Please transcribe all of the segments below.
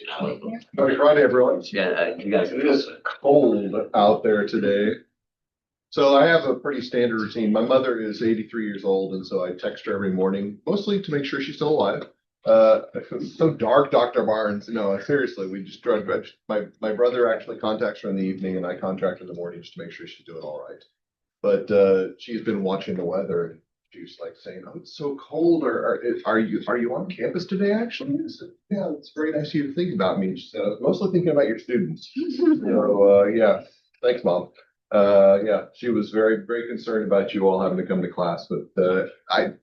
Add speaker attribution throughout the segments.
Speaker 1: Happy Friday, everyone.
Speaker 2: Yeah, you guys.
Speaker 1: It is cold out there today. So I have a pretty standard routine. My mother is 83 years old, and so I text her every morning, mostly to make sure she's still alive. It's so dark, Dr. Barnes. No, seriously, we just drove. My brother actually contacts her in the evening, and I contact her in the morning just to make sure she's doing all right. But she's been watching the weather, and she's like saying, "Oh, it's so cold. Are you on campus today? Actually?" I said, "Yeah, it's very nice of you to think about me." She said, "I was mostly thinking about your students." So yeah, thanks, Mom. Yeah, she was very, very concerned about you all having to come to class. But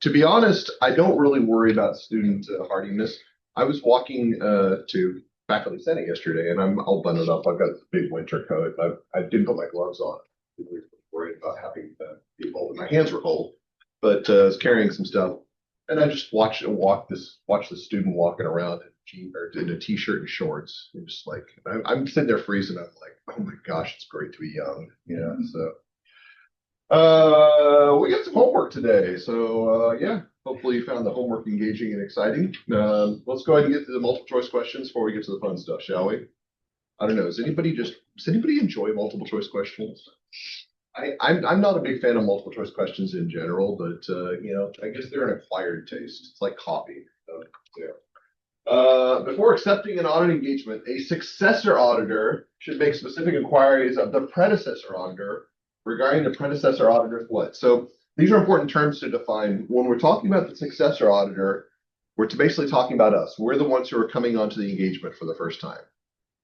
Speaker 1: to be honest, I don't really worry about student hardiness. I was walking to faculty senate yesterday, and I'm all bundled up. I've got a big winter coat. I didn't put my gloves on. I was worried about having be cold. My hands were cold, but I was carrying some stuff, and I just watch the student walking around in a t-shirt and shorts. And just like I'm sitting there freezing. I'm like, oh my gosh, it's great to be young. Yeah. So we got some homework today. So yeah, hopefully you found the homework engaging and exciting. Let's go ahead and get to the multiple choice questions before we get to the fun stuff, shall we? I don't know. Does anybody enjoy multiple choice questions? I'm not a big fan of multiple choice questions in general, but I guess they're an acquired taste. It's like coffee. Yeah. Before accepting an audit engagement, a successor auditor should make specific inquiries of the predecessor auditor regarding the predecessor auditor's what? So these are important terms to define. When we're talking about the successor auditor, we're basically talking about us. We're the ones who are coming onto the engagement for the first time.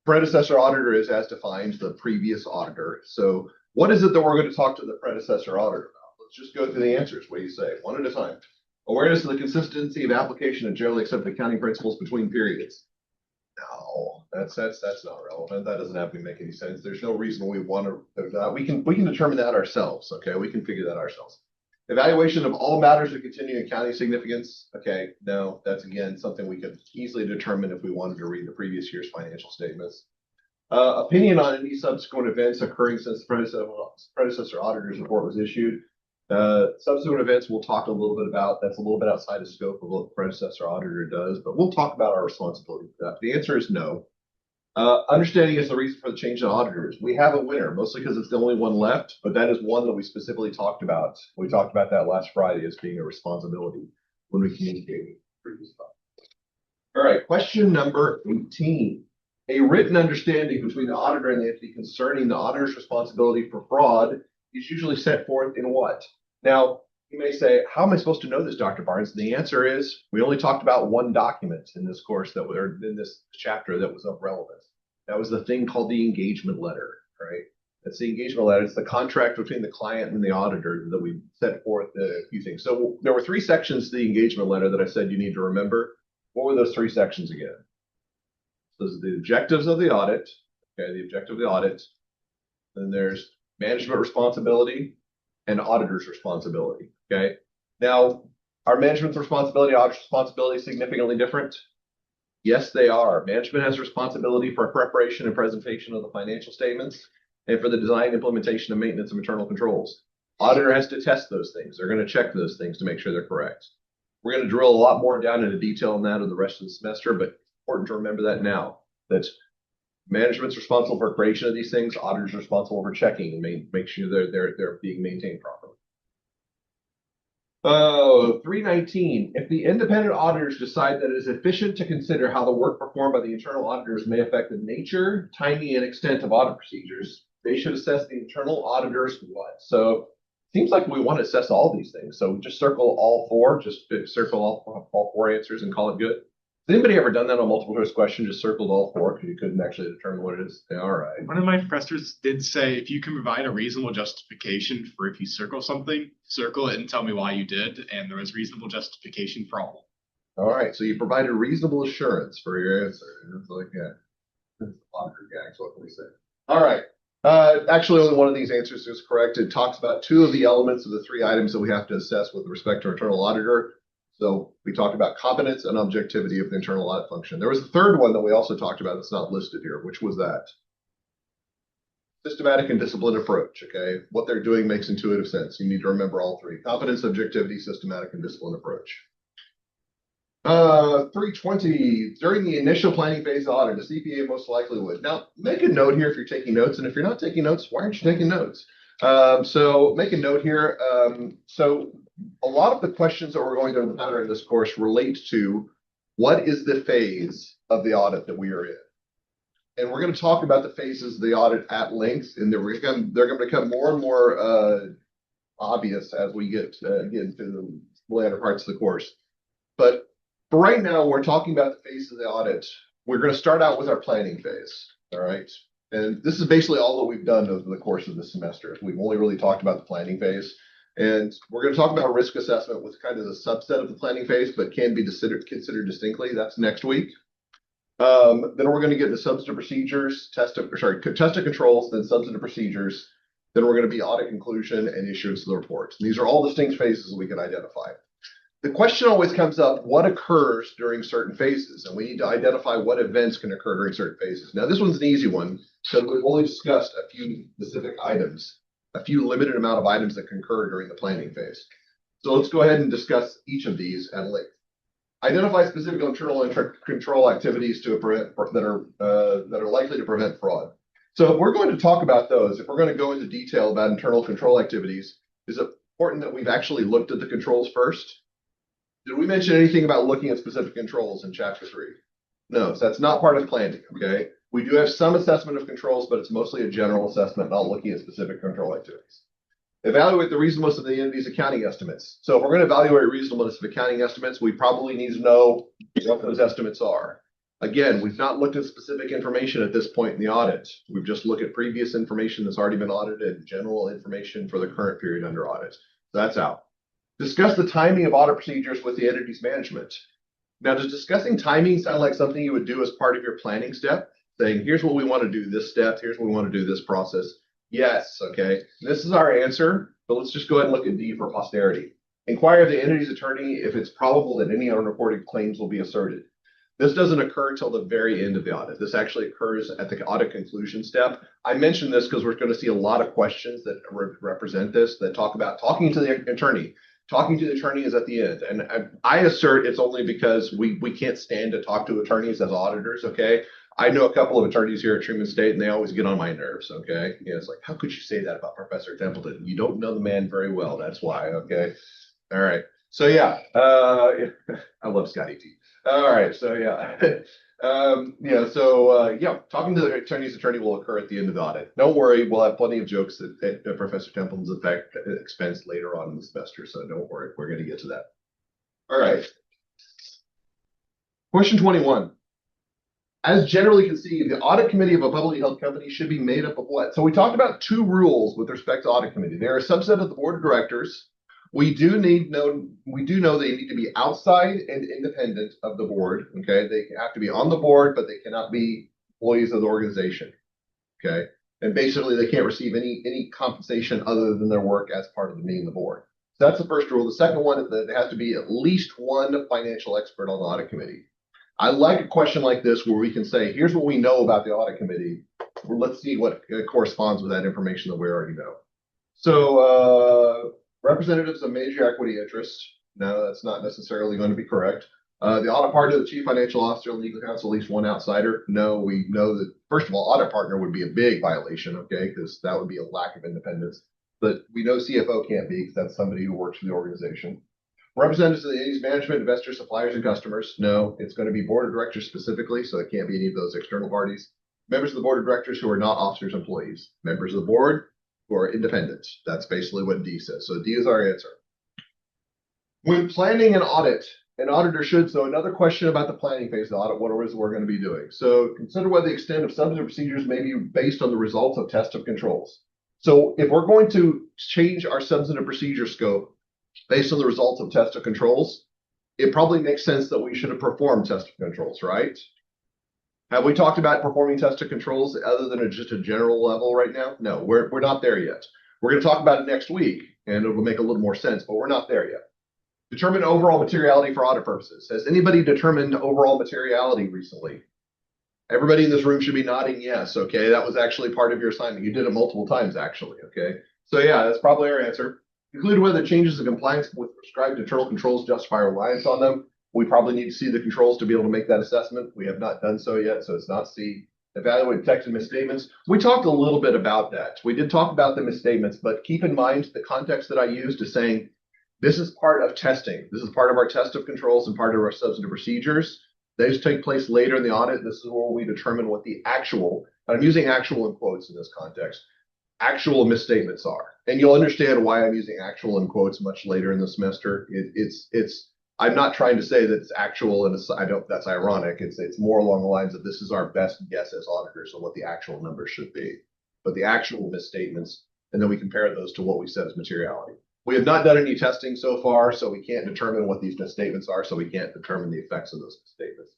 Speaker 1: Predecessor auditor is as defined the previous auditor. So what is it that we're going to talk to the predecessor auditor about? Let's just go through the answers. What do you say? One at a time. Awareness of the consistency of application of generally accepted accounting principles between periods. No, that's not relevant. That doesn't have to make any sense. There's no reason we want to. We can determine that ourselves. Okay, we can figure that ourselves. Evaluation of all matters of continuing accounting significance. Okay, no, that's again something we could easily determine if we wanted to read the previous year's financial statements. Opinion on any subsequent events occurring since the predecessor auditor's report was issued. Subsequent events we'll talk a little bit about. That's a little bit outside the scope of what the predecessor auditor does, but we'll talk about our responsibility for that. The answer is no. Understanding is the reason for the change in auditors. We have a winner, mostly because it's the only one left, but that is one that we specifically talked about. We talked about that last Friday as being a responsibility when we communicated previous time. All right, question number 18. A written understanding between the auditor and the entity concerning the auditor's responsibility for fraud is usually set forth in what? Now, you may say, how am I supposed to know this, Dr. Barnes? And the answer is, we only talked about one document in this course or in this chapter that was of relevance. That was the thing called the engagement letter, right? That's the engagement letter. It's the contract between the client and the auditor that we set forth a few things. So there were three sections to the engagement letter that I said you need to remember. What were those three sections again? Those are the objectives of the audit. Okay, the objective of the audit. Then there's management responsibility and auditor's responsibility. Okay. Now, are management's responsibility, auditor's responsibility significantly different? Yes, they are. Management has responsibility for preparation and presentation of the financial statements and for the design, implementation, and maintenance of internal controls. Auditor has to test those things. They're going to check those things to make sure they're correct. We're going to drill a lot more down into detail on that in the rest of the semester, but it's important to remember that now. That management's responsible for creation of these things. Auditors are responsible for checking and make sure they're being maintained properly. 319. If the independent auditors decide that it is efficient to consider how the work performed by the internal auditors may affect the nature, timing, and extent of audit procedures, they should assess the internal auditors what? So it seems like we want to assess all these things. So just circle all four, just circle all four answers and call it good. Has anybody ever done that on multiple choice question? Just circled all four because you couldn't actually determine what it is? Yeah, all right.
Speaker 3: One of my professors did say if you can provide a reasonable justification for if you circle something, circle it and tell me why you did. And there was reasonable justification for all.
Speaker 1: All right. So you provided reasonable assurance for your answer. It's like, yeah, auditor gags. What can we say? All right. Actually, only one of these answers is correct. It talks about two of the elements of the three items that we have to assess with respect to internal auditor. So we talked about competence and objectivity of the internal audit function. There was a third one that we also talked about that's not listed here. Which was that? Systematic and disciplined approach, okay? What they're doing makes intuitive sense. You need to remember all three. Competence, objectivity, systematic, and disciplined approach. 320, during the initial planning phase audit, the CPA most likely would. Now, make a note here if you're taking notes, and if you're not taking notes, why aren't you taking notes? So make a note here. So a lot of the questions that we're going to encounter in this course relate to what is the phase of the audit that we are in. And we're going to talk about the phases of the audit at length, and they're going to become more and more obvious as we get into the latter parts of the course. But for right now, we're talking about the phase of the audit. We're going to start out with our planning phase, all right? And this is basically all that we've done over the course of the semester. We've only really talked about the planning phase. And we're going to talk about risk assessment with kind of the subset of the planning phase, but can be considered distinctly. That's next week. Then we're going to get into substantive procedures, test of controls, then substantive procedures. Then we're going to be audit conclusion and issuance of the reports. And these are all distinct phases we can identify. The question always comes up, what occurs during certain phases? And we need to identify what events can occur during certain phases. Now, this one's an easy one, because we've only discussed a few specific items, a few limited amount of items that can occur during the planning phase. So let's go ahead and discuss each of these at length. Identify specific internal and control activities to prevent that are likely to prevent fraud. So if we're going to talk about those, if we're going to go into detail about internal control activities, is it important that we've actually looked at the controls first? Did we mention anything about looking at specific controls in chapter 3? No, so that's not part of planning, okay? We do have some assessment of controls, but it's mostly a general assessment, not looking at specific control activities. Evaluate the reasonableness of the entity's accounting estimates. So if we're going to evaluate reasonableness of accounting estimates, we probably need to know what those estimates are. Again, we've not looked at specific information at this point in the audit. We've just looked at previous information that's already been audited, general information for the current period under audit. So that's out. Discuss the timing of audit procedures with the entity's management. Now, does discussing timing sound like something you would do as part of your planning step? Saying, here's what we want to do this step, here's what we want to do this process. Yes, okay. This is our answer, but let's just go ahead and look at D for posterity. Inquire of the entity's attorney if it's probable that any unreported claims will be asserted. This doesn't occur till the very end of the audit. This actually occurs at the audit conclusion step. I mentioned this because we're going to see a lot of questions that represent this, that talk about talking to the attorney. Talking to the attorney is at the end. And I assert it's only because we can't stand to talk to attorneys as auditors, okay? I know a couple of attorneys here at Truman State, and they always get on my nerves, okay? You know, it's like, how could you say that about Professor Templeton? You don't know the man very well. That's why, okay? All right. So, yeah, I love Scotty T. All right. So, yeah. Talking to the attorney's attorney will occur at the end of the audit. Don't worry, we'll have plenty of jokes at Professor Templeton's expense later on in the semester, so don't worry, we're going to get to that. All right. Question 21. As generally conceived, the audit committee of a publicly held company should be made up of what? So we talked about 2 rules with respect to audit committee. They're a subset of the board of directors. We do know they need to be outside and independent of the board. Okay, they have to be on the board, but they cannot be employees of the organization. Okay, and basically they can't receive any compensation other than their work as part of being the board. So that's the first rule. The second one is that there has to be at least one financial expert on the audit committee. I like a question like this where we can say, here's what we know about the audit committee. Let's see what corresponds with that information that we already know. So representatives of major equity interests. No, that's not necessarily going to be correct. The audit partner, the chief financial officer, legal counsel, at least one outsider. No, we know that, first of all, audit partner would be a big violation, okay, because that would be a lack of independence. But we know CFO can't be because that's somebody who works for the organization. Representatives of the entity's management, investors, suppliers, and customers. No, it's going to be board of directors specifically, so it can't be any of those external parties. Members of the board of directors who are not officers, employees. Members of the board who are independent. That's basically what D says. So D is our answer. When planning an audit, an auditor should, so another question about the planning phase of the audit, what is we're going to be doing? So consider whether the extent of substantive procedures may be based on the results of test of controls. So if we're going to change our substantive procedure scope based on the results of test of controls, it probably makes sense that we should have performed test of controls, right? Have we talked about performing test of controls other than just a general level right now? No, we're not there yet. We're going to talk about it next week, and it will make a little more sense, but we're not there yet. Determine overall materiality for audit purposes. Has anybody determined overall materiality recently? Everybody in this room should be nodding yes, okay? That was actually part of your assignment. You did it multiple times, actually, okay? So yeah, that's probably our answer. Conclude whether changes in compliance with prescribed internal controls justify reliance on them. We probably need to see the controls to be able to make that assessment. We have not done so yet, so it's not C. Evaluate detected misstatements. We talked a little bit about that. We did talk about the misstatements, but keep in mind the context that I used is saying this is part of testing. This is part of our test of controls and part of our substantive procedures. Those take place later in the audit. This is where we determine what the actual, and I'm using actual in quotes in this context, actual misstatements are. And you'll understand why I'm using actual in quotes much later in the semester. I'm not trying to say that it's actual and I don't, that's ironic. It's more along the lines of this is our best guess as auditors on what the actual numbers should be, but the actual misstatements, and then we compare those to what we said as materiality. We have not done any testing so far, so we can't determine what these misstatements are, so we can't determine the effects of those misstatements.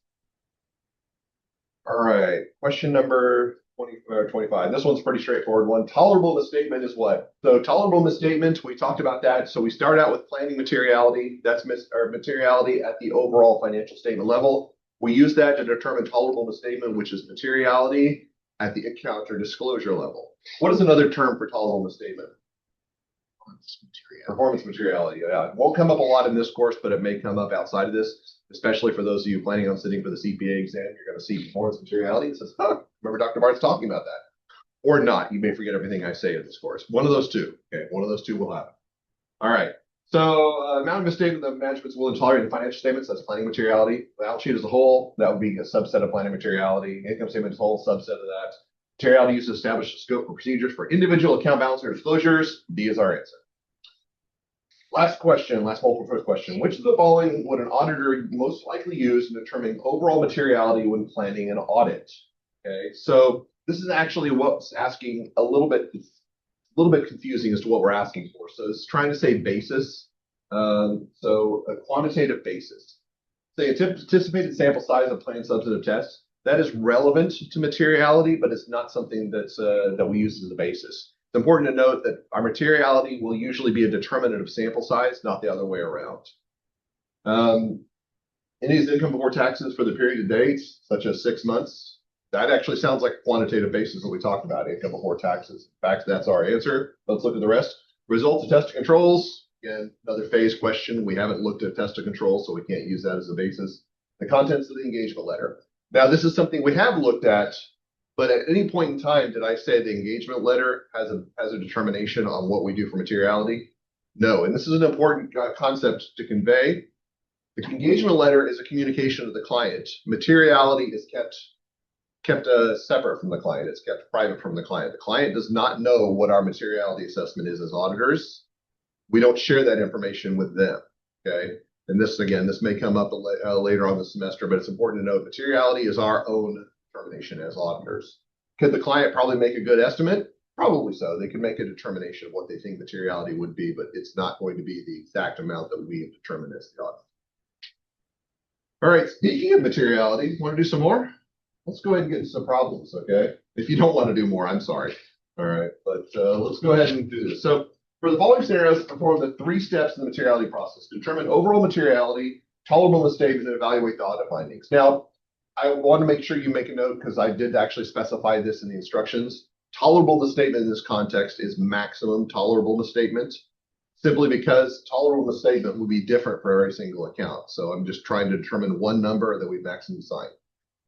Speaker 1: All right, question number 20 or 25. This one's pretty straightforward one. Tolerable misstatement is what? So tolerable misstatement, we talked about that. So we start out with planning materiality. That's materiality at the overall financial statement level. We use that to determine tolerable misstatement, which is materiality at the account or disclosure level. What is another term for tolerable misstatement? Performance materiality. Yeah, it won't come up a lot in this course, but it may come up outside of this, especially for those of you planning on sitting for the CPA exam. You're going to see performance materiality. It says, huh, remember Dr. Bart's talking about that. Or not. You may forget everything I say in this course. One of those two. Okay, one of those two will happen. All right. So amount of misstatement that management's willing to tolerate in financial statements, that's planning materiality. Balance sheet as a whole, that would be a subset of planning materiality. Income statement as a whole, subset of that. Materiality used to establish the scope for procedures for individual account balance or disclosures. D is our answer. Last question, last multiple choice question. Which of the following would an auditor most likely use in determining overall materiality when planning an audit? Okay, so this is actually what's asking a little bit confusing as to what we're asking for. So it's trying to say basis. So a quantitative basis. Say anticipated sample size of planned substantive tests. That is relevant to materiality, but it's not something that's that we use as a basis. It's important to note that our materiality will usually be a determinant of sample size, not the other way around. Any income before taxes for the period of dates, such as 6 months, that actually sounds like a quantitative basis that we talked about, income before taxes. In fact, that's our answer. Let's look at the rest. Results of test of controls. Again, another phase question. We haven't looked at test of controls, so we can't use that as a basis. The contents of the engagement letter. Now, this is something we have looked at, but at any point in time, did I say the engagement letter has a determination on what we do for materiality? No, and this is an important concept to convey. The engagement letter is a communication to the client. Materiality is kept separate from the client. It's kept private from the client. The client does not know what our materiality assessment is as auditors. We don't share that information with them, okay? And this, again, this may come up later on the semester, but it's important to note materiality is our own determination as auditors. Could the client probably make a good estimate? Probably so. They can make a determination of what they think materiality would be, but it's not going to be the exact amount that we have determined as the audit. All right, speaking of materiality, want to do some more? Let's go ahead and get into some problems, okay? If you don't want to do more, I'm sorry. All right, but let's go ahead and do this. So for the following scenarios, perform the 3 steps in the materiality process. Determine overall materiality, tolerable misstatement, and evaluate the audit findings. Now, I want to make sure you make a note because I did actually specify this in the instructions. Tolerable misstatement in this context is maximum tolerable misstatement, simply because tolerable misstatement will be different for every single account. So I'm just trying to determine one number that we maximum assign.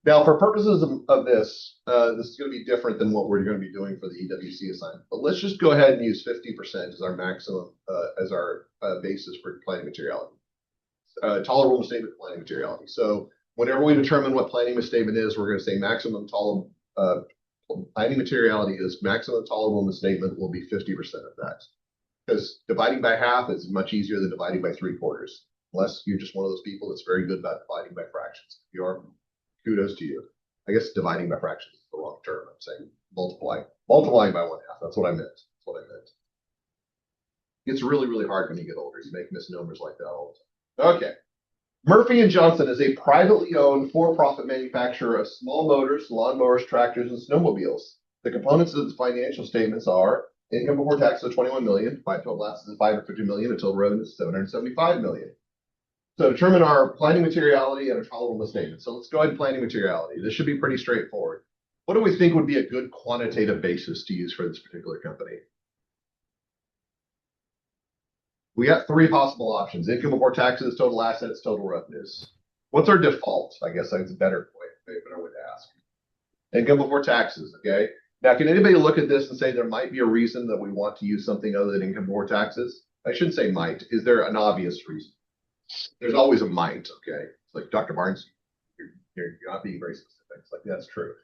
Speaker 1: Now, for purposes of this, this is going to be different than what we're going to be doing for the EWC assignment. But let's just go ahead and use 50% as our maximum, as our basis for planning materiality. Tolerable misstatement planning materiality. So whenever we determine what planning misstatement is, we're going to say maximum tolerable planning materiality is maximum tolerable misstatement will be 50% of that. Because dividing by half is much easier than dividing by 3/4. Unless you're just one of those people that's very good about dividing by fractions. If you are, kudos to you. I guess dividing by fractions is the wrong term. I'm saying multiplying by 1/2. That's what I meant. That's what I meant. It's really, really hard when you get older. You make misnomers like that all the time. Okay. Murphy and Johnson is a privately owned for-profit manufacturer of small motors, lawnmowers, tractors, and snowmobiles. The components of the financial statements are income before taxes of $21 million, total assets of $550 million, and total revenue is $775 million. So determine our planning materiality and our tolerable misstatement. So let's go ahead and planning materiality. This should be pretty straightforward. What do we think would be a good quantitative basis to use for this particular company? We got 3 possible options: income before taxes, total assets, total revenues. What's our default? I guess that's a better way, better way to ask. Income before taxes, okay? Now, can anybody look at this and say there might be a reason that we want to use something other than income before taxes? I shouldn't say might. Is there an obvious reason? There's always a might, okay? It's like Dr. Barnes, you're not being very specific. It's like, that's true.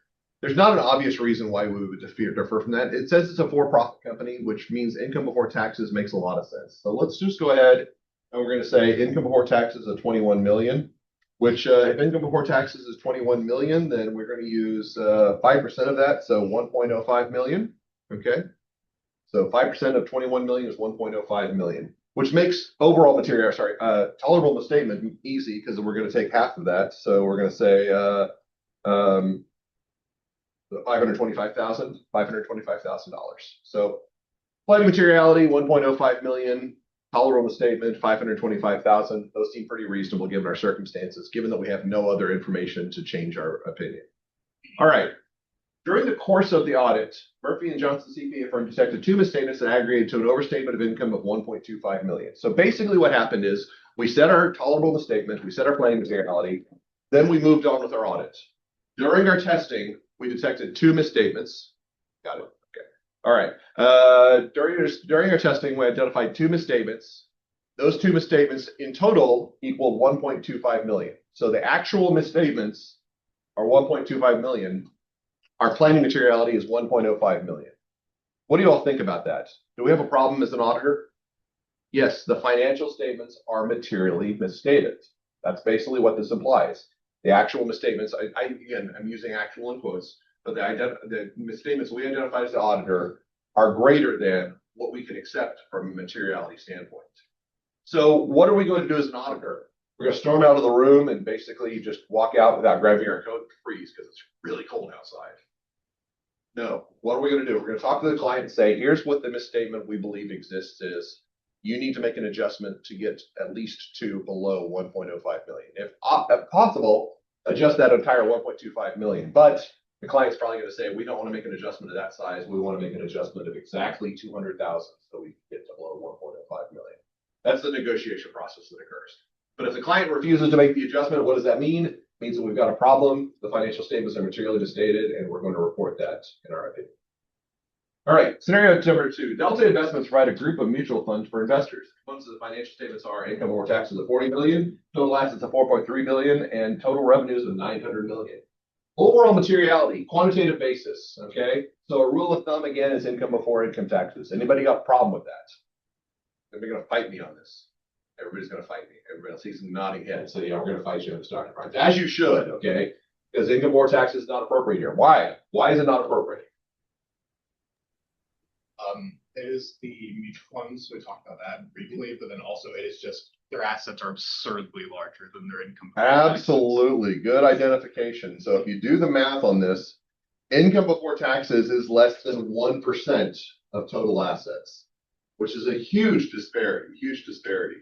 Speaker 1: There's not an obvious reason why we would differ from that. It says it's a for-profit company, which means income before taxes makes a lot of sense. So let's just go ahead and we're going to say income before taxes of 21 million, which if income before taxes is 21 million, then we're going to use 5% of that, so 1.05 million. Okay. So 5% of 21 million is 1.05 million, which makes overall material, tolerable misstatement easy because we're going to take half of that. So we're going to say $525,000. So applied materiality, 1.05 million, tolerable misstatement, 525,000. Those seem pretty reasonable given our circumstances, given that we have no other information to change our opinion. All right. During the course of the audit, Murphy and Johnson CPA firm detected 2 misstatements that aggregated to an overstatement of income of 1.25 million. So basically what happened is we set our tolerable misstatement, we set our planning materiality, then we moved on with our audit. During our testing, we detected 2 misstatements. Got it. Okay. All right. During our testing, we identified 2 misstatements. Those 2 misstatements in total equal 1.25 million. So the actual misstatements are 1.25 million. Our planning materiality is 1.05 million. What do you all think about that? Do we have a problem as an auditor? Yes, the financial statements are materially misstated. That's basically what this implies. The actual misstatements, again, I'm using actual in quotes, but the misstatements we identified as the auditor are greater than what we can accept from a materiality standpoint. So what are we going to do as an auditor? We're going to storm out of the room and basically just walk out without grabbing our coat and freeze because it's really cold outside. No, what are we going to do? We're going to talk to the client and say, here's what the misstatement we believe exists is. You need to make an adjustment to get at least to below 1.05 million. If possible, adjust that entire 1.25 million. But the client's probably going to say, we don't want to make an adjustment of that size. We want to make an adjustment of exactly 200,000 so we can get to below 1.05 million. That's the negotiation process that occurs. But if the client refuses to make the adjustment, what does that mean? It means that we've got a problem. The financial statements are materially misstated, and we're going to report that in our opinion. All right, scenario number 2. Delta Investments provide a group of mutual funds for investors. Components of the financial statements are income before taxes of 40 million, total assets of 4.3 billion, and total revenues of 900 million. Overall materiality, quantitative basis, okay? So a rule of thumb, again, is income before income taxes. Anybody got a problem with that? Everybody going to fight me on this? Everybody's going to fight me. Everybody else sees them nodding heads. So, yeah, we're going to fight you in the starting price. As you should, okay? Because income before taxes is not appropriate here. Why? Why is it not appropriate?
Speaker 3: It is the mutual funds. We talked about that briefly, but then also it is just their assets are absurdly larger than their income.
Speaker 1: Absolutely. Good identification. So if you do the math on this, income before taxes is less than 1% of total assets, which is a huge disparity.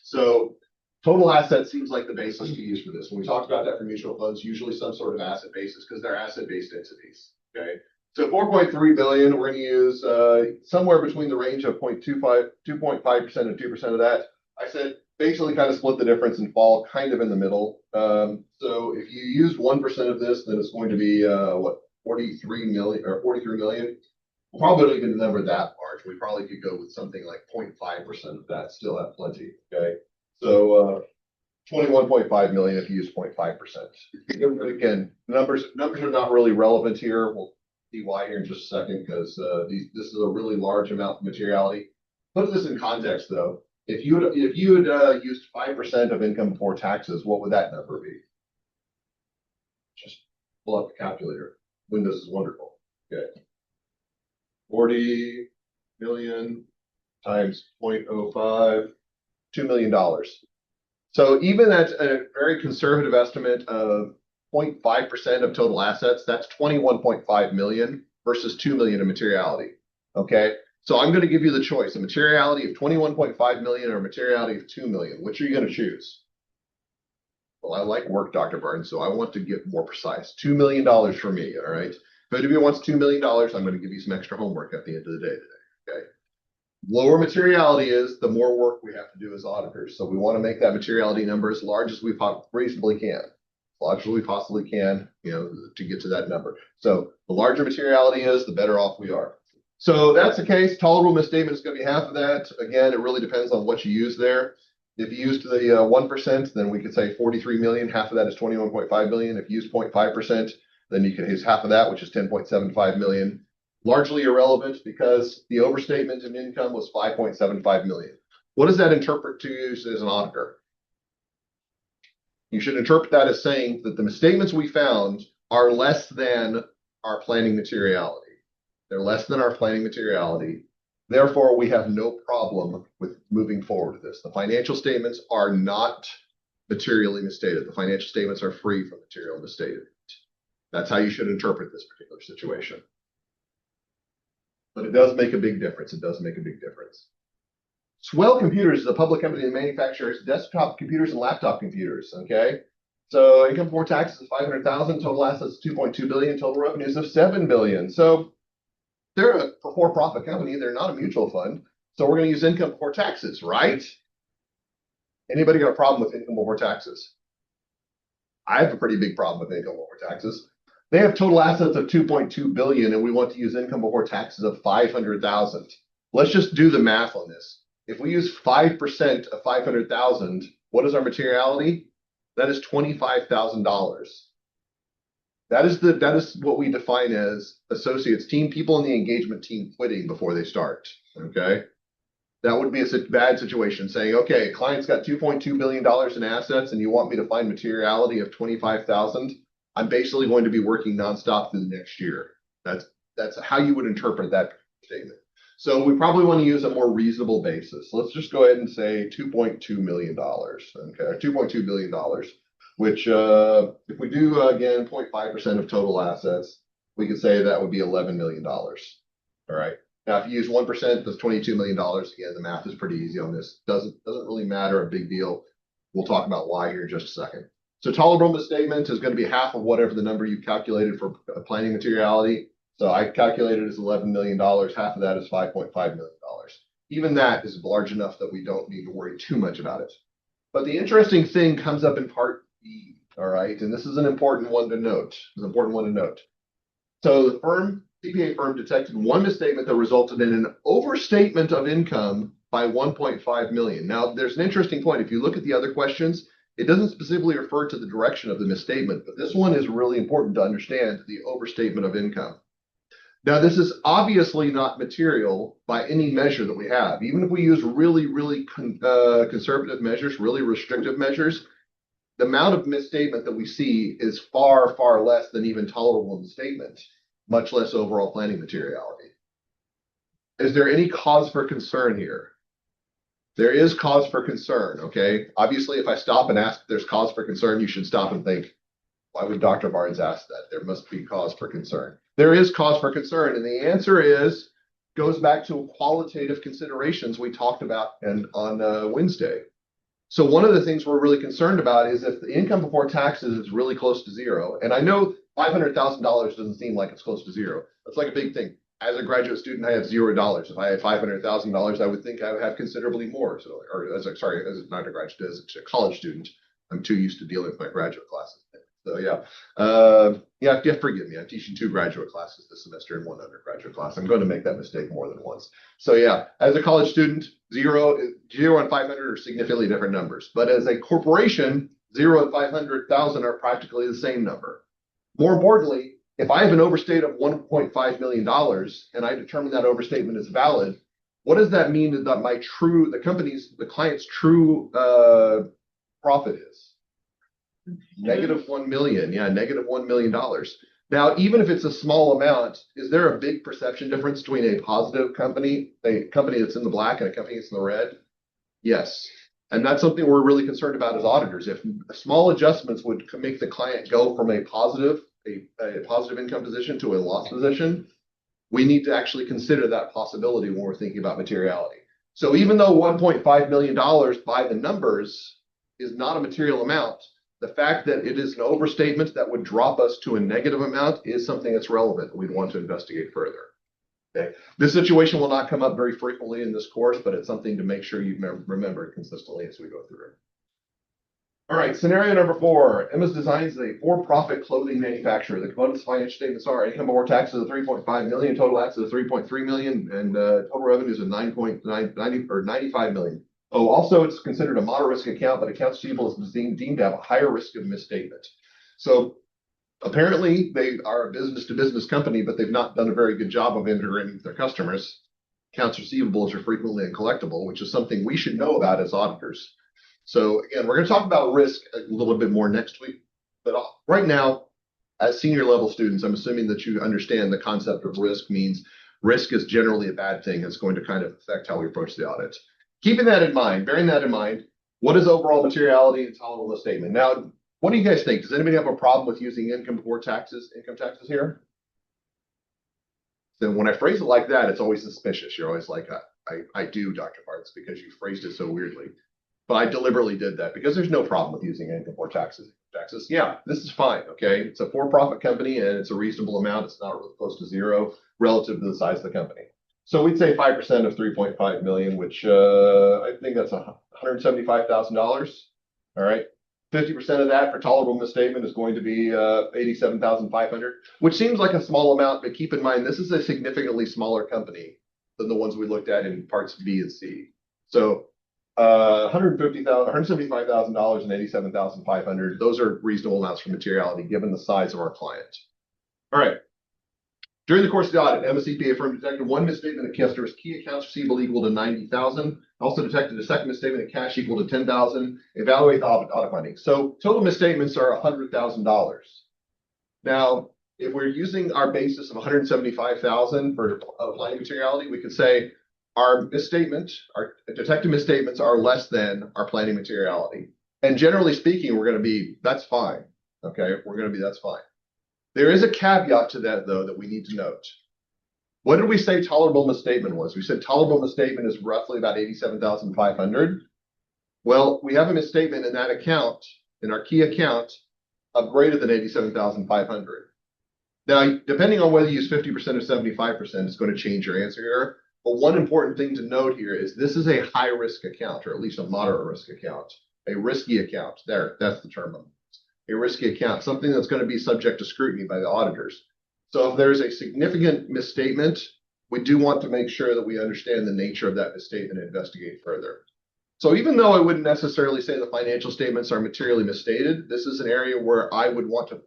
Speaker 1: So total assets seems like the basis to use for this. When we talked about that for mutual funds, usually some sort of asset basis because they're asset-based entities, okay? So 4.3 billion, we're going to use somewhere between the range of 2.5% and 2% of that. I said basically kind of split the difference and fall kind of in the middle. So if you use 1% of this, then it's going to be 43 million or 43 million. We'll probably don't even number that large. We probably could go with something like 0.5% of that, still have plenty. Okay. So 21.5 million if you use 0.5%. Again, numbers are not really relevant here. We'll see why here in just a second, because this is a really large amount of materiality. Put this in context though. If you had used 5% of income before taxes, what would that number be? Just pull up the calculator. Windows is wonderful. Okay. 40 million times 0.05, $2 million. So even at a very conservative estimate of 0.5% of total assets, that's 21.5 million versus 2 million in materiality. Okay. So I'm going to give you the choice, a materiality of 21.5 million or a materiality of 2 million. Which are you going to choose? Well, I like work, Dr. Barnes, so I want to get more precise. $2 million for me, all right? If anybody wants $2 million, I'm going to give you some extra homework at the end of the day today, okay? Lower materiality is, the more work we have to do as auditors. So we want to make that materiality number as large as we reasonably can, as large as we possibly can, to get to that number. So the larger materiality is, the better off we are. So that's the case. Tolerable misstatement is going to be half of that. Again, it really depends on what you use there. If you used the 1%, then we could say 43 million. Half of that is 21.5 million. If you use 0.5%, then you can use half of that, which is 10.75 million. Largely irrelevant because the overstatement in income was 5.75 million. What does that interpret to you as an auditor? You should interpret that as saying that the misstatements we found are less than our planning materiality. They're less than our planning materiality. Therefore, we have no problem with moving forward with this. The financial statements are not materially misstated. The financial statements are free from material misstatement. That's how you should interpret this particular situation. But it does make a big difference. It does make a big difference. Swell Computers is a public company that manufactures desktop computers and laptop computers. Okay, so income before taxes is 500,000, total assets 2.2 billion, total revenues of 7 billion. So they're a for-profit company. They're not a mutual fund. So we're going to use income before taxes, right? Anybody got a problem with income before taxes? I have a pretty big problem with income before taxes. They have total assets of 2.2 billion, and we want to use income before taxes of 500,000. Let's just do the math on this. If we use 5% of 500,000, what is our materiality? That is $25,000. That is what we define as associates team, people in the engagement team quitting before they start. Okay, that would be a bad situation. Saying, okay, client's got $2.2 billion in assets, and you want me to find materiality of 25,000. I'm basically going to be working nonstop through the next year. That's how you would interpret that statement. So we probably want to use a more reasonable basis. Let's just go ahead and say $2.2 million. Okay, $2.2 billion. Which, if we do, again, 0.5% of total assets, we could say that would be $11 million. All right. Now, if you use 1%, that's $22 million. Again, the math is pretty easy on this. Doesn't really matter, a big deal. We'll talk about why here in just a second. So tolerable misstatement is going to be half of whatever the number you calculated for planning materiality. So I calculated as $11 million. Half of that is $5.5 million. Even that is large enough that we don't need to worry too much about it. But the interesting thing comes up in part B, all right? And this is an important one to note. It's an important one to note. So the CPA firm detected one misstatement that resulted in an overstatement of income by 1.5 million. Now, there's an interesting point. If you look at the other questions, it doesn't specifically refer to the direction of the misstatement, but this one is really important to understand, the overstatement of income. Now, this is obviously not material by any measure that we have. Even if we use really, really conservative measures, really restrictive measures, the amount of misstatement that we see is far, far less than even tolerable misstatement, much less overall planning materiality. Is there any cause for concern here? There is cause for concern, okay? Obviously, if I stop and ask if there's cause for concern, you should stop and think, why would Dr. Barnes ask that? There must be cause for concern. There is cause for concern, and the answer goes back to qualitative considerations we talked about on Wednesday. So one of the things we're really concerned about is if the income before taxes is really close to zero, and I know $500,000 doesn't seem like it's close to zero. That's like a big thing. As a graduate student, I have $0. If I had $500,000, I would think I would have considerably more. So, as not a graduate, as a college student, I'm too used to dealing with my graduate classes. So yeah, forgive me. I'm teaching 2 graduate classes this semester and 1 undergraduate class. I'm going to make that mistake more than once. So yeah, as a college student, zero and 500 are significantly different numbers. But as a corporation, 0 and 500,000 are practically the same number. More importantly, if I have an overstate of $1.5 million and I determine that overstatement is valid, what does that mean that the client's true profit is? Negative 1 million. Yeah, negative $1 million. Now, even if it's a small amount, is there a big perception difference between a positive company, a company that's in the black, and a company that's in the red? Yes. And that's something we're really concerned about as auditors. If small adjustments would make the client go from a positive income position to a loss position, we need to actually consider that possibility when we're thinking about materiality. So even though $1.5 million by the numbers is not a material amount, the fact that it is an overstatement that would drop us to a negative amount is something that's relevant. We'd want to investigate further. Okay. This situation will not come up very frequently in this course, but it's something to make sure you remember consistently as we go through it. All right, scenario number 4. Emma's Designs is a for-profit clothing manufacturer. The components of financial statements are income before taxes of 3.5 million, total assets of 3.3 million, and total revenues of 95 million. Oh, also it's considered a moderate risk account, but accounts receivable is deemed to have a higher risk of misstatement. So apparently they are a business-to-business company, but they've not done a very good job of integrating with their customers. Accounts receivables are frequently uncollectible, which is something we should know about as auditors. So again, we're going to talk about risk a little bit more next week. But right now, as senior level students, I'm assuming that you understand the concept of risk means risk is generally a bad thing. It's going to kind of affect how we approach the audit. Keeping that in mind, bearing that in mind, what is overall materiality and tolerable misstatement? Now, what do you guys think? Does anybody have a problem with using income taxes here? So when I phrase it like that, it's always suspicious. You're always like, I do, Dr. Bartz, because you phrased it so weirdly. But I deliberately did that because there's no problem with using income before taxes. Yeah, this is fine. Okay. It's a for-profit company and it's a reasonable amount. It's not really close to zero relative to the size of the company. So we'd say 5% of 3.5 million, which I think that's $175,000. All right. 50% of that for tolerable misstatement is going to be 87,500, which seems like a small amount, but keep in mind this is a significantly smaller company than the ones we looked at in parts B and C. So $175,000 and 87,500. Those are reasonable amounts for materiality given the size of our client. All right. During the course of the audit, MSCPA firm detected one misstatement of customers' key accounts receivable equal to 90,000. Also detected a second misstatement of cash equal to 10,000. Evaluate the audit findings. So total misstatements are $100,000. Now, if we're using our basis of 175,000 for applying materiality, we could say our detected misstatements are less than our planning materiality. And generally speaking, we're going to be, that's fine. Okay, that's fine. There is a caveat to that, though, that we need to note. What did we say tolerable misstatement was? We said tolerable misstatement is roughly about 87,500. Well, we have a misstatement in that account, in our key account, of greater than 87,500. Now, depending on whether you use 50% or 75%, it's going to change your answer here. But one important thing to note here is this is a high-risk account, or at least a moderate risk account, a risky account. There, that's the term. A risky account, something that's going to be subject to scrutiny by the auditors. So if there's a significant misstatement, we do want to make sure that we understand the nature of that misstatement and investigate further. So even though I wouldn't necessarily say the financial statements are materially misstated, this is an area where I would want to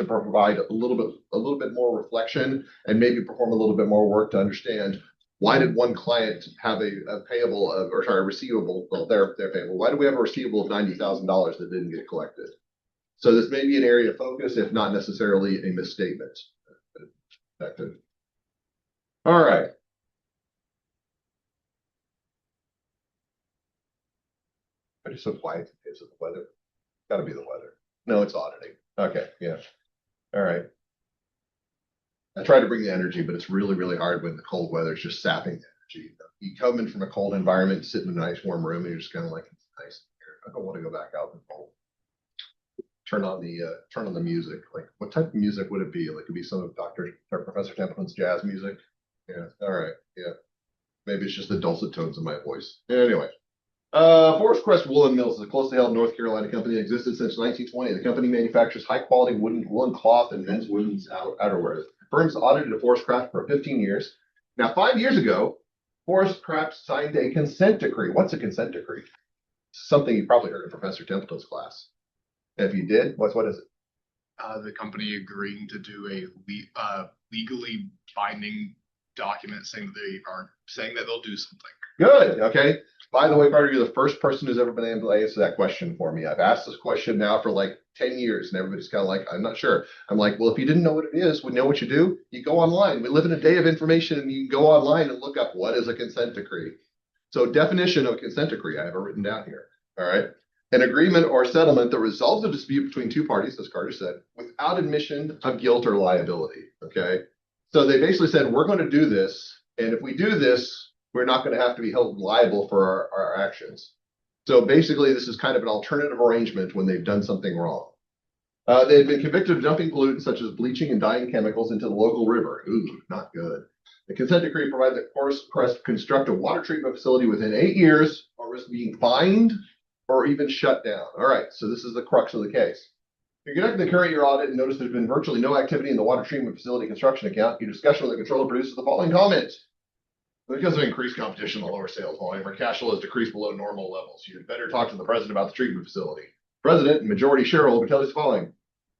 Speaker 1: provide a little bit more reflection and maybe perform a little bit more work to understand why did one client have a receivable? Well, they're payable. Why do we have a receivable of $90,000 that didn't get collected? So this may be an area of focus, if not necessarily a misstatement. All right. I just so quiet. Is it the weather? Got to be the weather. No, it's auditing. Okay, yeah. All right. I try to bring the energy, but it's really, really hard when the cold weather is just sapping the energy. You come in from a cold environment, sit in a nice warm room, and you're just kind of like, it's nice here. I don't want to go back out in the cold. Turn on the music. Like, what type of music would it be? Like, it'd be some of Professor Templeton's jazz music. Yeah. All right. Yeah. Maybe it's just the dulcet tones of my voice. Anyway. Forest Crest Woolen Mills is a closely held North Carolina company that existed since 1920. The company manufactures high-quality woolen cloth and men's women's outerwear. The firm's audited at Forest Craft for 15 years. Now, 5 years ago, Forest Craft signed a consent decree. What's a consent decree? Something you probably heard in Professor Templeton's class. And if you did, what is it?
Speaker 3: The company agreeing to do a legally binding document saying that they'll do something.
Speaker 1: Good. Okay. By the way, Carter, you're the first person who's ever been able to answer that question for me. I've asked this question now for like 10 years, and everybody's kind of like, I'm not sure. I'm like, well, if you didn't know what it is, we know what you do. You go online. We live in a day of information, and you can go online and look up what is a consent decree. So definition of a consent decree, I have it written down here. All right. An agreement or settlement that resolves a dispute between two parties, as Carter said, without admission of guilt or liability. Okay. So they basically said, we're going to do this. And if we do this, we're not going to have to be held liable for our actions. So basically, this is kind of an alternative arrangement when they've done something wrong. They had been convicted of dumping pollutants such as bleaching and dyeing chemicals into the local river. Ooh, not good. The consent decree provides that Forest construct a water treatment facility within 8 years or risk being fined or even shut down. All right, so this is the crux of the case. If you're conducting the current year audit and notice there's been virtually no activity in the water treatment facility construction account, your discussion with the controller produces the following comment. Because of increased competition and lower sales volume, our cash flow has decreased below normal levels. You'd better talk to the president about the treatment facility. President and majority shareholder tell us the following.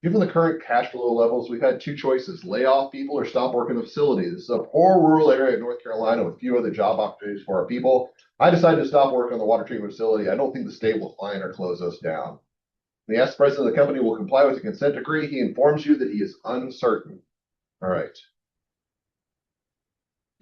Speaker 1: Given the current cash flow levels, we've had 2 choices: lay off people or stop working the facility. This is a poor rural area of North Carolina with few other job opportunities for our people. I decided to stop work on the water treatment facility. I don't think the state will fine or close us down. When he asks the president of the company will comply with the consent decree, he informs you that he is uncertain. All right.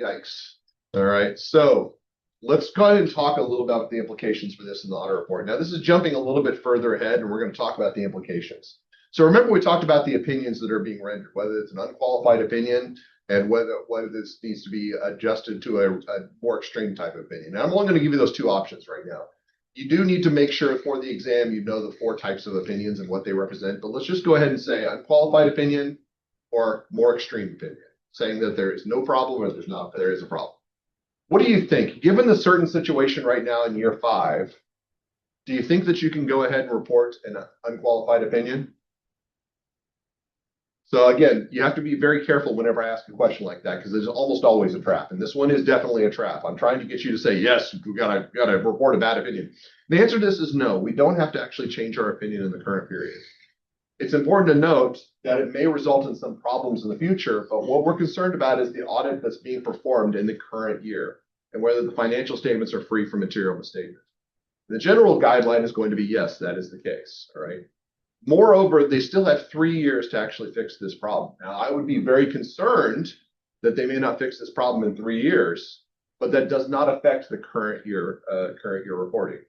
Speaker 1: Yikes. All right. So let's go ahead and talk a little about the implications for this in the audit report. Now, this is jumping a little bit further ahead, and we're going to talk about the implications. So remember, we talked about the opinions that are being rendered, whether it's an unqualified opinion and whether this needs to be adjusted to a more extreme type of opinion. Now, I'm only going to give you those 2 options right now. You do need to make sure for the exam you know the 4 types of opinions and what they represent, but let's just go ahead and say unqualified opinion or more extreme opinion, saying that there is no problem or there is a problem. What do you think? Given the certain situation right now in year 5, do you think that you can go ahead and report an unqualified opinion? So again, you have to be very careful whenever I ask a question like that, because there's almost always a trap. And this one is definitely a trap. I'm trying to get you to say, yes, we gotta report a bad opinion. The answer to this is no. We don't have to actually change our opinion in the current period. It's important to note that it may result in some problems in the future, but what we're concerned about is the audit that's being performed in the current year and whether the financial statements are free from material misstatement. The general guideline is going to be yes, that is the case. All right. Moreover, they still have 3 years to actually fix this problem. Now, I would be very concerned that they may not fix this problem in 3 years, but that does not affect the current year reporting.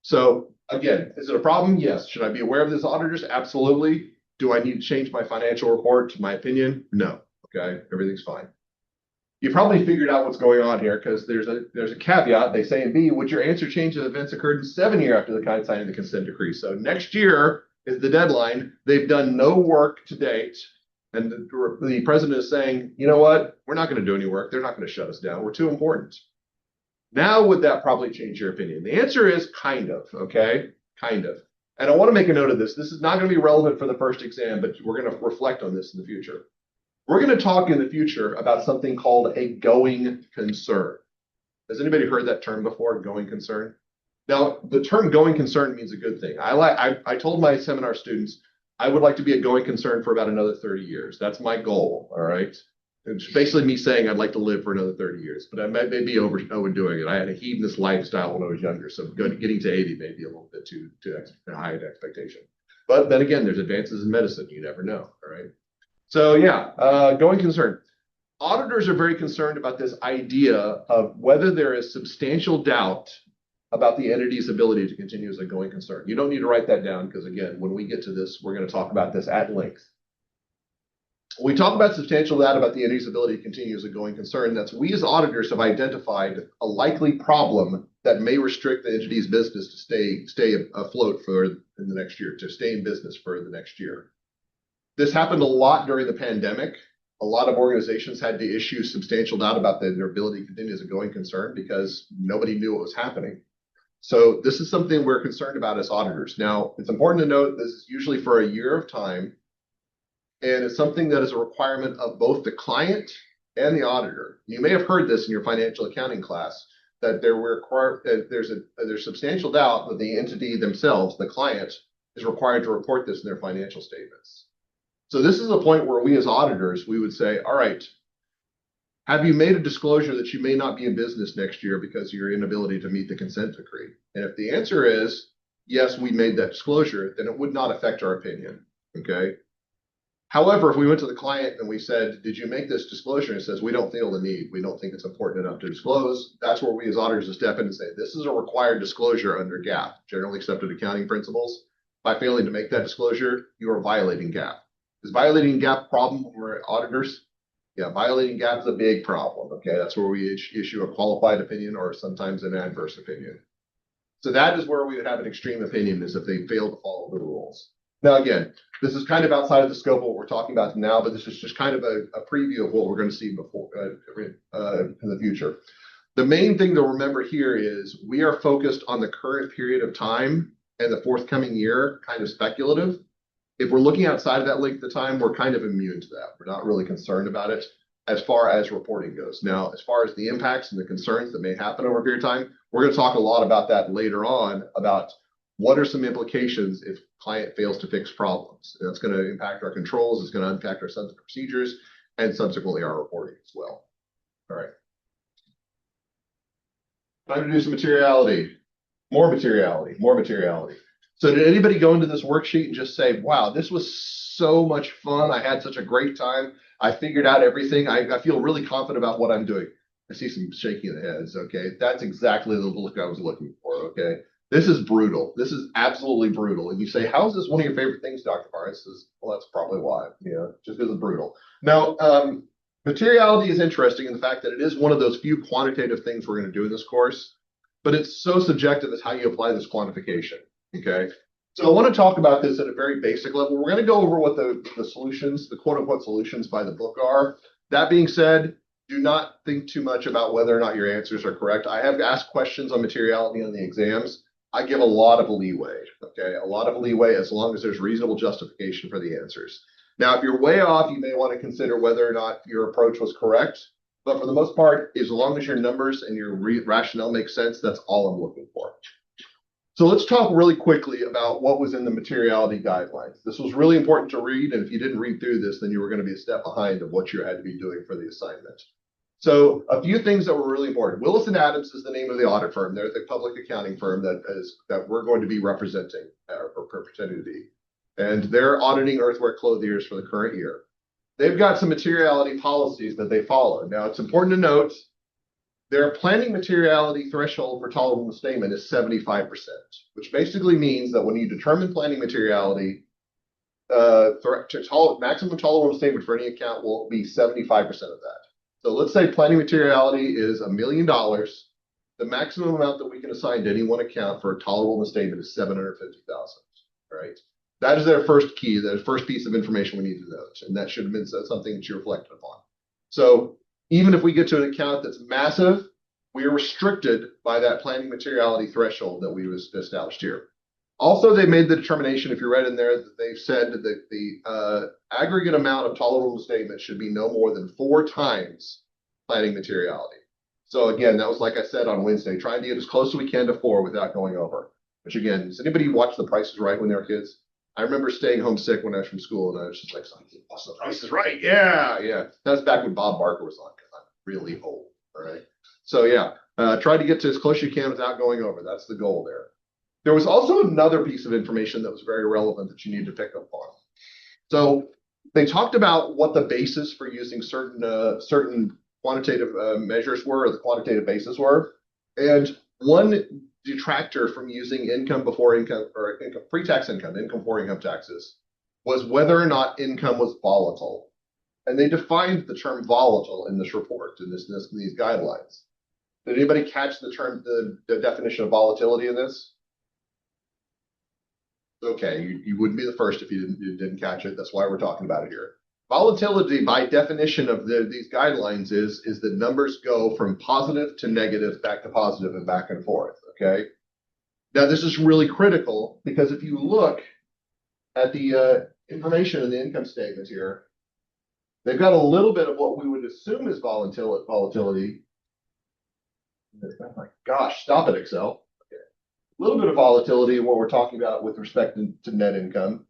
Speaker 1: So again, is it a problem? Yes. Should I be aware of this, auditors? Absolutely. Do I need to change my financial report? My opinion? No. Okay, everything's fine. You probably figured out what's going on here because there's a caveat. They say in B, would your answer change if events occurred in 7 years after the signing of the consent decree? So next year is the deadline. They've done no work to date. And the president is saying, you know what? We're not going to do any work. They're not going to shut us down. We're too important. Now, would that probably change your opinion? The answer is kind of, okay? Kind of. And I want to make a note of this. This is not going to be relevant for the first exam, but we're going to reflect on this in the future. We're going to talk in the future about something called a going concern. Has anybody heard that term before, going concern? Now, the term going concern means a good thing. I told my seminar students, I would like to be a going concern for about another 30 years. That's my goal, all right? It's basically me saying I'd like to live for another 30 years, but I may be overdoing it. I had a hedonist lifestyle when I was younger, so getting to 80 may be a little bit too high an expectation. But then again, there's advances in medicine. You never know, all right? So yeah, going concern. Auditors are very concerned about this idea of whether there is substantial doubt about the entity's ability to continue as a going concern. You don't need to write that down because, again, when we get to this, we're going to talk about this at length. When we talk about substantial doubt about the entity's ability to continue as a going concern, that's we as auditors have identified a likely problem that may restrict the entity's business to stay afloat in the next year, to stay in business for the next year. This happened a lot during the pandemic. A lot of organizations had to issue substantial doubt about their ability to continue as a going concern because nobody knew what was happening. So this is something we're concerned about as auditors. Now, it's important to note this is usually for a year of time, and it's something that is a requirement of both the client and the auditor. You may have heard this in your financial accounting class, that there's substantial doubt that the entity themselves, the client, is required to report this in their financial statements. So this is a point where we as auditors, we would say, all right, have you made a disclosure that you may not be in business next year because of your inability to meet the consent decree? And if the answer is, yes, we made that disclosure, then it would not affect our opinion, okay? However, if we went to the client and we said, did you make this disclosure? And it says, we don't feel the need. We don't think it's important enough to disclose. That's where we as auditors will step in and say, this is a required disclosure under GAAP, generally accepted accounting principles. By failing to make that disclosure, you are violating GAAP. Is violating GAAP a problem when we're auditors? Yeah, violating GAAP is a big problem, okay? That's where we issue a qualified opinion or sometimes an adverse opinion. So that is where we would have an extreme opinion, is if they fail to follow the rules. Now, again, this is kind of outside of the scope of what we're talking about now, but this is just kind of a preview of what we're going to see before in the future. The main thing to remember here is we are focused on the current period of time and the forthcoming year, kind of speculative. If we're looking outside of that length of time, we're kind of immune to that. We're not really concerned about it as far as reporting goes. Now, as far as the impacts and the concerns that may happen over a period of time, we're going to talk a lot about that later on, about what are some implications if client fails to fix problems. And that's going to impact our controls, it's going to impact our subsequent procedures, and subsequently our reporting as well. All right. Time to do some materiality. More materiality, more materiality. So did anybody go into this worksheet and just say, wow, this was so much fun. I had such a great time. I figured out everything. I feel really confident about what I'm doing. I see some shaking of the heads. Okay. That's exactly the look I was looking for. Okay. This is brutal. This is absolutely brutal. And you say, how is this one of your favorite things, Dr. Barnes? Says, well, that's probably why, just because it's brutal. Now, materiality is interesting in the fact that it is one of those few quantitative things we're going to do in this course, but it's so subjective as how you apply this quantification. Okay. So I want to talk about this at a very basic level. We're going to go over what the solutions, the quote unquote solutions by the book are. That being said, do not think too much about whether or not your answers are correct. I have asked questions on materiality on the exams. I give a lot of leeway, okay? A lot of leeway as long as there's reasonable justification for the answers. Now, if you're way off, you may want to consider whether or not your approach was correct. But for the most part, as long as your numbers and your rationale make sense, that's all I'm looking for. So let's talk really quickly about what was in the materiality guidelines. This was really important to read, and if you didn't read through this, then you were going to be a step behind of what you had to be doing for the assignment. So a few things that were really important. Willis and Adams is the name of the audit firm. They're the public accounting firm that we're going to be representing or pretending to be. And they're auditing earthware clothiers for the current year. They've got some materiality policies that they follow. Now, it's important to note their planning materiality threshold for tolerable misstatement is 75%, which basically means that when you determine planning materiality, maximum tolerable misstatement for any account will be 75% of that. So let's say planning materiality is $1 million. The maximum amount that we can assign to any one account for a tolerable misstatement is $750,000. Right? That is their first key, the first piece of information we need to note, and that should have been something that you reflected upon. So even if we get to an account that's massive, we are restricted by that planning materiality threshold that we established here. Also, they made the determination, if you read in there, that they've said that the aggregate amount of tolerable misstatement should be no more than 4 times planning materiality. So again, that was, like I said on Wednesday, trying to get as close as we can to 4 without going over. Which again, does anybody watch The Price is Right when they were kids? I remember staying home sick when I was from school, and I was just like, The Price is Right. Yeah. That's back when Bob Barker was on, because I'm really old. All right. So yeah, try to get to as close as you can without going over. That's the goal there. There was also another piece of information that was very relevant that you need to pick up on. So they talked about what the basis for using certain quantitative measures were, or the quantitative basis were. And one detractor from using income before income, or pre-tax income before income taxes, was whether or not income was volatile. And they defined the term volatile in this report, in these guidelines. Did anybody catch the definition of volatility in this? Okay, you wouldn't be the first if you didn't catch it. That's why we're talking about it here. Volatility, by definition of these guidelines, is that numbers go from positive to negative, back to positive, and back and forth. Okay. Now this is really critical because if you look at the information in the income statement here, they've got a little bit of what we would assume is volatility. Oh my gosh, stop it, Excel. A little bit of volatility in what we're talking about with respect to net income,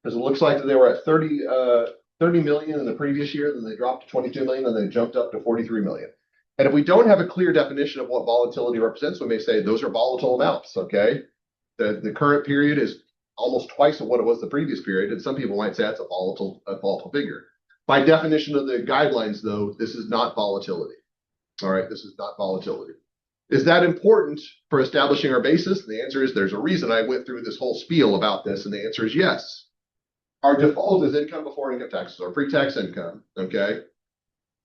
Speaker 1: because it looks like that they were at 30 million in the previous year, then they dropped to 22 million, and they jumped up to 43 million. And if we don't have a clear definition of what volatility represents, we may say those are volatile amounts. Okay, the current period is almost twice of what it was the previous period, and some people might say that's a volatile figure. By definition of the guidelines, though, this is not volatility. All right, this is not volatility. Is that important for establishing our basis? And the answer is there's a reason I went through this whole spiel about this, and the answer is yes. Our default is income before income taxes, or pre-tax income. Okay,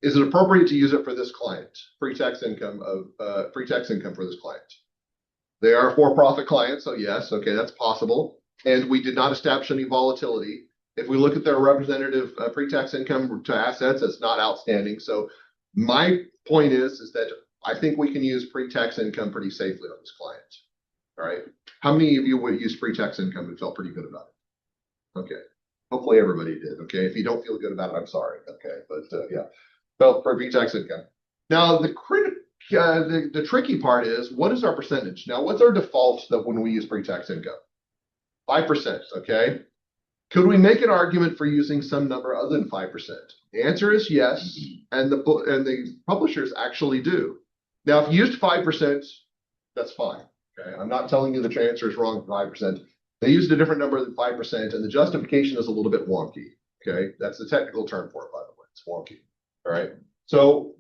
Speaker 1: is it appropriate to use it for this client? Pre-tax income for this client. They are a for-profit client, so yes, okay, that's possible. and we did not establish any volatility. If we look at their representative pre-tax income to assets, it's not outstanding. So my point is that I think we can use pre-tax income pretty safely on this client. All right. How many of you would use pre-tax income and felt pretty good about it? Okay. Hopefully everybody did. Okay. If you don't feel good about it, I'm sorry. Okay. But yeah, felt for pre-tax income. Now the tricky part is, what is our percentage? Now, what's our default that when we use pre-tax income? 5%. Okay. Could we make an argument for using some number other than 5%? The answer is yes, and the publishers actually do. Now, if you used 5%, that's fine. Okay, I'm not telling you the answer is wrong for 5%. They used a different number than 5%, and the justification is a little bit wonky. Okay, that's the technical term for it, by the way. It's wonky. All right. So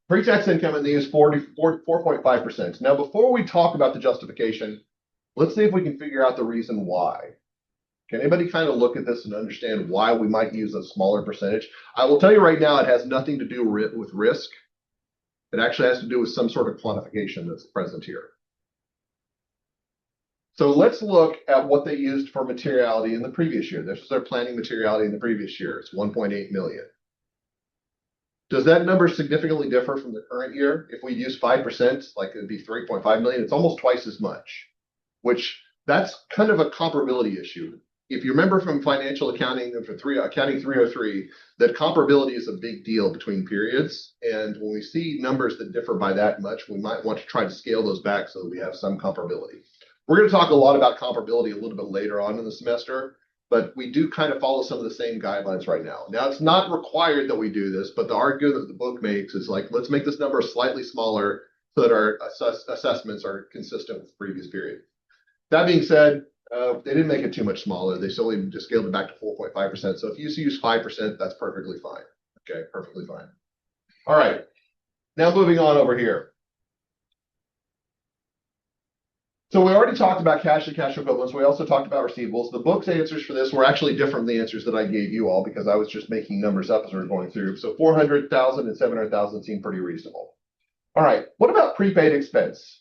Speaker 1: pre-tax income, and they use 4.5%. Now, before we talk about the justification, let's see if we can figure out the reason why. Can anybody kind of look at this and understand why we might use a smaller percentage? I will tell you right now, it has nothing to do with risk. It actually has to do with some sort of quantification that's present here. So let's look at what they used for materiality in the previous year. This is their planning materiality in the previous year. It's 1.8 million. Does that number significantly differ from the current year? If we use 5%, like it'd be 3.5 million, it's almost twice as much, which that's kind of a comparability issue. If you remember from financial accounting and for accounting 303, that comparability is a big deal between periods. And when we see numbers that differ by that much, we might want to try to scale those back so that we have some comparability. We're going to talk a lot about comparability a little bit later on in the semester, but we do kind of follow some of the same guidelines right now. Now, it's not required that we do this, but the argument that the book makes is like, let's make this number slightly smaller so that our assessments are consistent with the previous period. That being said, they didn't make it too much smaller. They solely just scaled it back to 4.5%. So if you use 5%, that's perfectly fine. Okay, perfectly fine. All right. Now moving on over here. So we already talked about cash and cash equivalents. We also talked about receivables. The book's answers for this were actually different than the answers that I gave you all because I was just making numbers up as we were going through. So 400,000 and 700,000 seem pretty reasonable. All right. What about prepaid expense?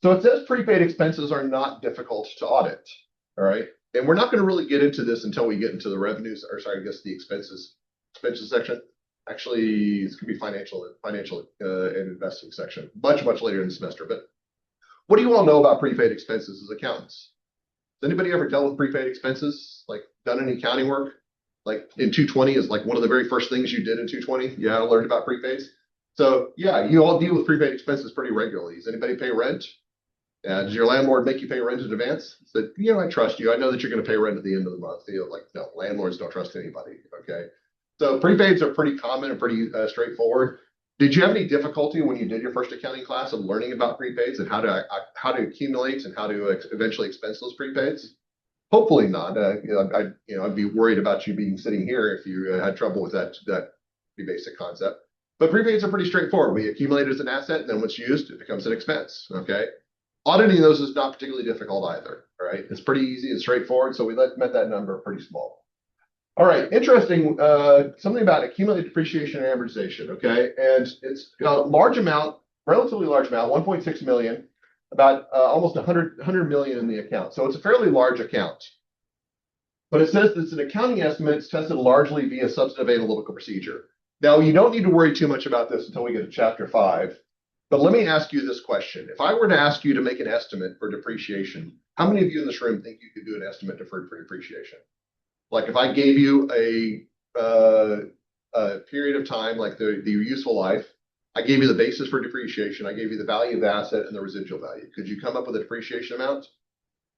Speaker 1: So it says prepaid expenses are not difficult to audit. All right. And we're not going to really get into this until we get into the revenues, or sorry, I guess the expenses section. Actually, it's going to be financial and investing section much later in the semester. But what do you all know about prepaid expenses as accountants? Has anybody ever dealt with prepaid expenses? Like done any accounting work? Like in 220 is like one of the very first things you did in 220? Yeah, I learned about prepaids. So yeah, you all deal with prepaid expenses pretty regularly. Does anybody pay rent? Does your landlord make you pay rent in advance? So, you know, I trust you. I know that you're going to pay rent at the end of the month. You know, like, no, landlords don't trust anybody. Okay. So prepaids are pretty common and pretty straightforward. Did you have any difficulty when you did your first accounting class of learning about prepaids and how to accumulate and how to eventually expense those prepaids? Hopefully not. I'd be worried about you being sitting here if you had trouble with that pretty basic concept. But prepaids are pretty straightforward. We accumulate it as an asset, and then once used, it becomes an expense. Okay. Auditing those is not particularly difficult either. All right. It's pretty easy and straightforward. So we met that number pretty small. All right. Interesting. Something about accumulated depreciation and amortization. Okay. And it's a large amount, relatively large amount, 1.6 million, about almost 100 million in the account. So it's a fairly large account. But it says it's an accounting estimate. It's tested largely via substantive analytical procedure. Now, you don't need to worry too much about this until we get to chapter 5. But let me ask you this question. If I were to ask you to make an estimate for depreciation, how many of you in this room think you could do an estimate for depreciation? Like if I gave you a period of time, like the useful life, I gave you the basis for depreciation, I gave you the value of the asset and the residual value. Could you come up with a depreciation amount?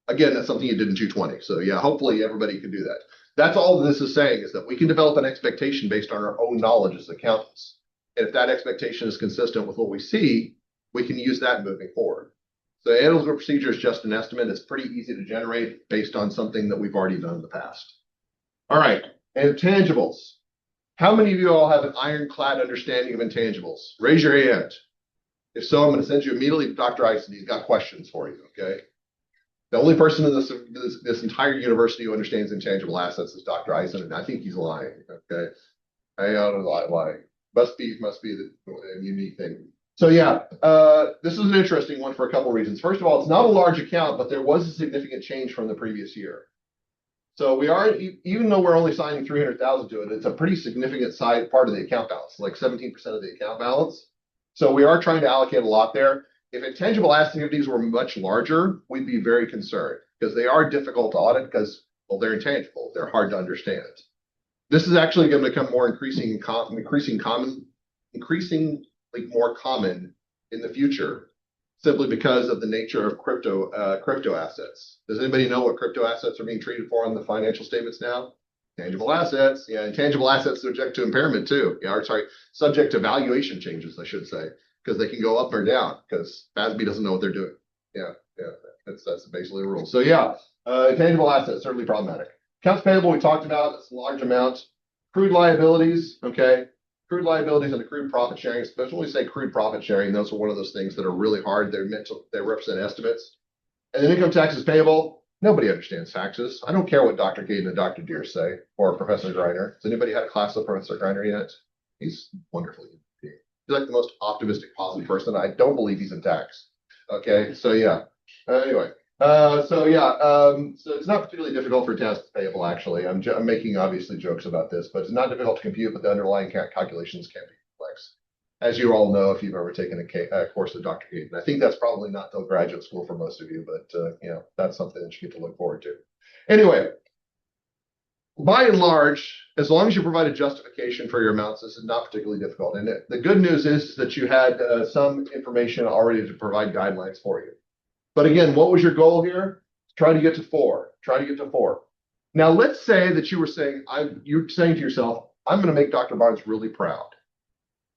Speaker 1: Again, that's something you did in 220. So yeah, hopefully everybody can do that. That's all this is saying, is that we can develop an expectation based on our own knowledge as accountants. And if that expectation is consistent with what we see, we can use that moving forward. So analytical procedure is just an estimate. It's pretty easy to generate based on something that we've already done in the past. All right, and intangibles. How many of you all have an ironclad understanding of intangibles? Raise your hand. If so, I'm going to send you immediately to Dr. Eisen. He's got questions for you, okay? The only person in this entire university who understands intangible assets is Dr. Eisen, and I think he's lying, okay? I don't know, lying. Must be the unique thing. So yeah, this is an interesting one for a couple reasons. First of all, it's not a large account, but there was a significant change from the previous year. So we are, even though we're only signing 300,000 to it, it's a pretty significant side part of the account balance, like 17% of the account balance. So we are trying to allocate a lot there. If intangible activities were much larger, we'd be very concerned because they are difficult to audit because, well, they're intangible. They're hard to understand. This is actually going to become more increasingly more common in the future, simply because of the nature of crypto assets. Does anybody know what crypto assets are being treated for on the financial statements now? Tangible assets. Yeah, intangible assets subject to impairment too. Yeah, or sorry, subject to valuation changes, I should say, because they can go up or down because FASB doesn't know what they're doing. Yeah, that's basically the rule. So yeah, intangible assets certainly problematic. Accounts payable we talked about. It's a large amount. Accrued liabilities. Okay, accrued liabilities and accrued profit sharing. Especially when we say accrued profit sharing, those are one of those things that are really hard. They represent estimates. And then income taxes payable. Nobody understands taxes. I don't care what Dr. Caden and Dr. Deere say, or Professor Greiner. Has anybody had a class with Professor Greiner yet? He's wonderful. He's like the most optimistic, positive person. I don't believe he's in tax. Okay, so yeah. Anyway, so it's not particularly difficult for taxes payable. Actually, I'm making obviously jokes about this, but it's not difficult to compute. But the underlying calculations can be complex, as you all know if you've ever taken a course with Dr. Caden. I think that's probably not till graduate school for most of you, but that's something that you get to look forward to. Anyway, by and large, as long as you provide a justification for your amounts, this is not particularly difficult. And the good news is that you had some information already to provide guidelines for you. But again, what was your goal here? Try to get to 4. Try to get to 4. Now, let's say that you were saying, you're saying to yourself, I'm going to make Dr. Barnes really proud.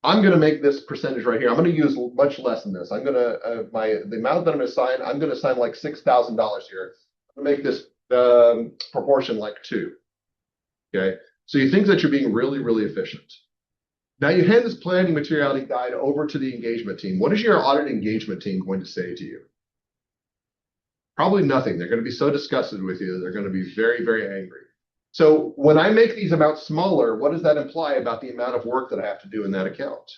Speaker 1: I'm going to make this percentage right here. I'm going to use much less than this. I'm going to, the amount that I'm going to assign, I'm going to assign like $6,000 here. I'm going to make this proportion like 2. Okay. So you think that you're being really, really efficient. Now you hand this planning materiality guide over to the engagement team. What is your audit engagement team going to say to you? Probably nothing. They're going to be so disgusted with you. They're going to be very, very angry. So when I make these amounts smaller, what does that imply about the amount of work that I have to do in that account?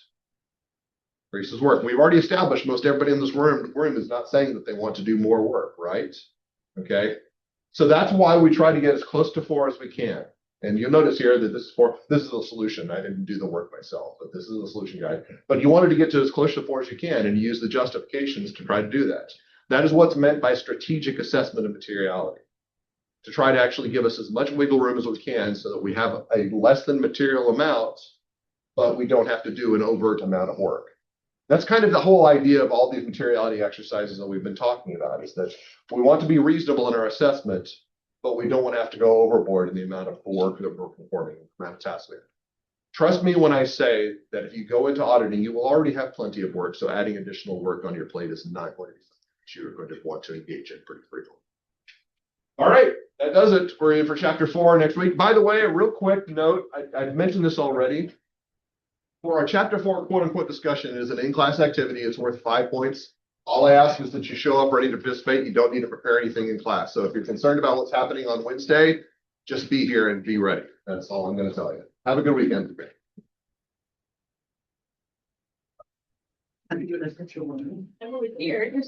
Speaker 1: Increases work. We've already established most everybody in this room is not saying that they want to do more work, right? Okay. So that's why we try to get as close to 4 as we can. And you'll notice here that this is a solution. I didn't do the work myself, but this is a solution guide. But you wanted to get to as close to 4 as you can and use the justifications to try to do that. That is what's meant by strategic assessment of materiality, to try to actually give us as much wiggle room as we can so that we have a less than material amount, but we don't have to do an overt amount of work. That's kind of the whole idea of all these materiality exercises that we've been talking about, is that we want to be reasonable in our assessment, but we don't want to have to go overboard in the amount of work that we're performing, the amount of tasks. Trust me when I say that if you go into auditing, you will already have plenty of work, so adding additional work on your plate is not going to be you're going to want to engage in pretty frequently. All right, that does it. We're in for chapter 4 next week. By the way, a real quick note, I've mentioned this already. For our chapter 4 quote unquote discussion, it is an in-class activity. It's worth 5 points. All I ask is that you show up ready to participate. You don't need to prepare anything in class. So if you're concerned about what's happening on Wednesday, just be here and be ready. That's all I'm going to tell you. Have a good weekend.
Speaker 2: I'm with you.